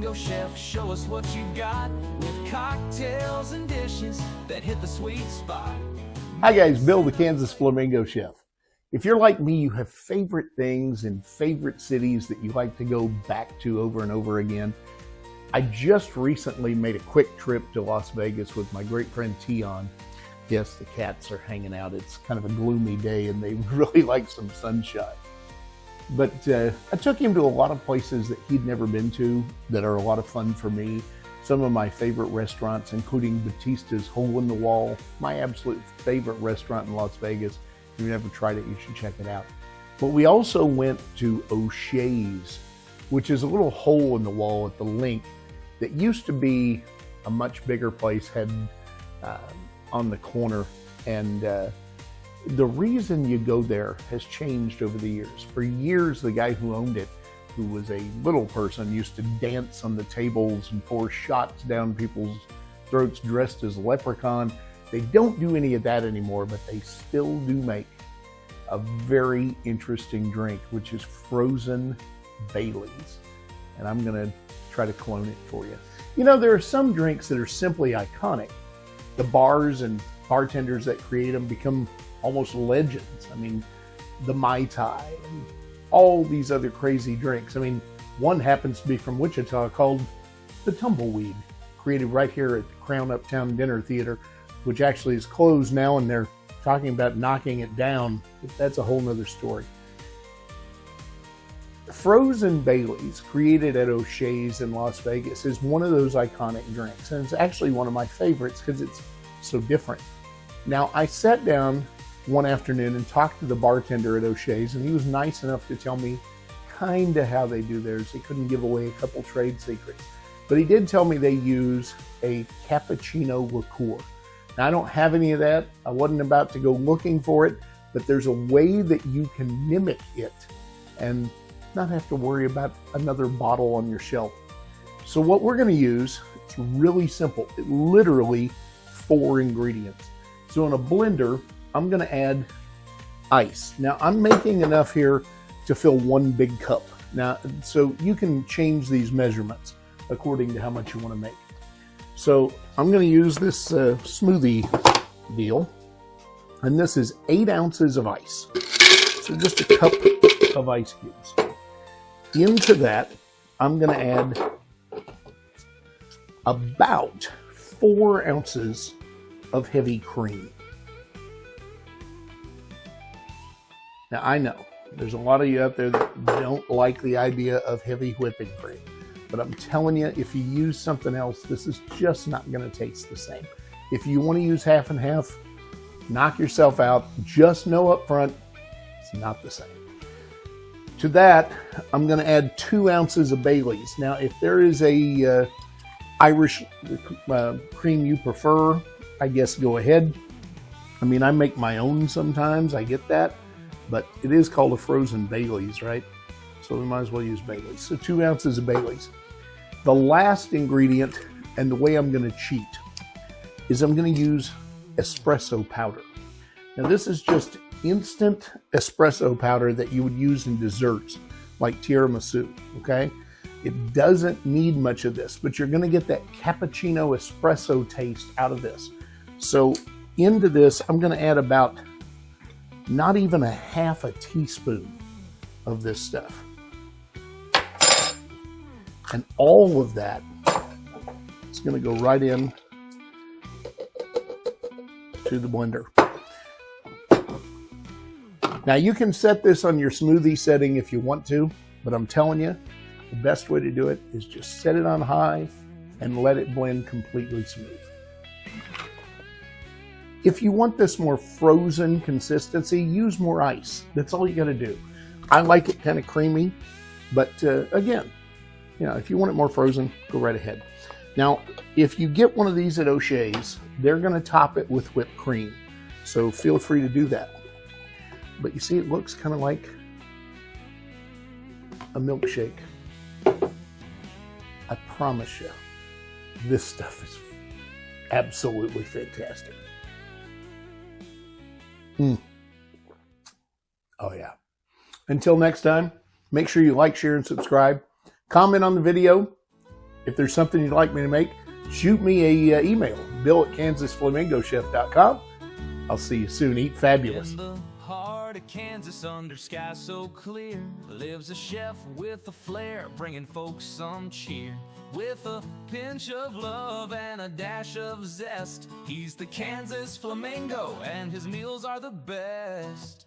Flamingo chef, show us what you got with cocktails and dishes that hit the sweet spot. Hi guys, Bill the Kansas Flamingo Chef. If you're like me, you have favorite things in favorite cities that you like to go back to over and over again. I just recently made a quick trip to Las Vegas with my great friend Tion. Yes, the cats are hanging out. It's kind of a gloomy day and they really like some sunshine. But I took him to a lot of places that he'd never been to that are a lot of fun for me. Some of my favorite restaurants, including Batista's Hole in the Wall, my absolute favorite restaurant in Las Vegas. If you've never tried it, you should check it out. But we also went to O'Shea's, which is a little hole in the wall at the Link that used to be a much bigger place, heading on the corner. And the reason you go there has changed over the years. For years, the guy who owned it, who was a little person, used to dance on the tables and pour shots down people's throats dressed as a leprechaun. They don't do any of that anymore, but they still do make a very interesting drink, which is frozen Baileys. And I'm gonna try to clone it for you. You know, there are some drinks that are simply iconic. The bars and bartenders that create them become almost legends. I mean, the Mai Tai and all these other crazy drinks. I mean, one happens to be from Wichita called the Tumbleweed, created right here at the Crown Uptown Dinner Theater, which actually is closed now and they're talking about knocking it down, but that's a whole nother story. Frozen Baileys, created at O'Shea's in Las Vegas, is one of those iconic drinks, and it's actually one of my favorites because it's so different. Now, I sat down one afternoon and talked to the bartender at O'Shea's, and he was nice enough to tell me kind of how they do theirs. He couldn't give away a couple trade secrets, but he did tell me they use a cappuccino liqueur. Now, I don't have any of that. I wasn't about to go looking for it, but there's a way that you can mimic it and not have to worry about another bottle on your shelf. So what we're going to use, it's really simple. It literally 4 ingredients. So in a blender, I'm going to add ice. Now I'm making enough here to fill 1 big cup. Now, so you can change these measurements according to how much you want to make. So I'm going to use this smoothie deal, and this is 8 ounces of ice. So just a cup of ice cubes. Into that, I'm going to add about 4 ounces of heavy cream. Now, I know there's a lot of you out there that don't like the idea of heavy whipping cream, but I'm telling you, if you use something else, this is just not going to taste the same. If you want to use half and half, knock yourself out. Just know up front, it's not the same. To that, I'm going to add 2 ounces of Baileys. Now, if there is a Irish cream you prefer, I guess go ahead. I mean, I make my own sometimes, I get that, but it is called a frozen Baileys, right? So we might as well use Baileys. So 2 ounces of Baileys. The last ingredient, and the way I'm going to cheat, is I'm going to use espresso powder. Now this is just instant espresso powder that you would use in desserts like tiramisu, okay? It doesn't need much of this, but you're going to get that cappuccino espresso taste out of this. So into this, I'm going to add about not even a half a teaspoon of this stuff. And all of that is going to go right in to the blender. Now you can set this on your smoothie setting if you want to, but I'm telling you, the best way to do it is just set it on high and let it blend completely smooth. If you want this more frozen consistency, use more ice. That's all you got to do. I like it kind of creamy, but again, you know, if you want it more frozen, go right ahead. Now, if you get one of these at O'Shea's, they're going to top it with whipped cream, so feel free to do that. But you see, it looks kind of like a milkshake. I promise you, this stuff is absolutely fantastic. Oh yeah. Until next time, make sure you like, share, and subscribe. Comment on the video. If there's something you'd like me to make, shoot me a email, bill@kansasflamingochef.com. I'll see you soon. Eat fabulous. In the heart of Kansas, under sky so clear, lives a chef with a flair, bringing folks some cheer. With a pinch of love and a dash of zest, he's the Kansas Flamingo, and his meals are the best.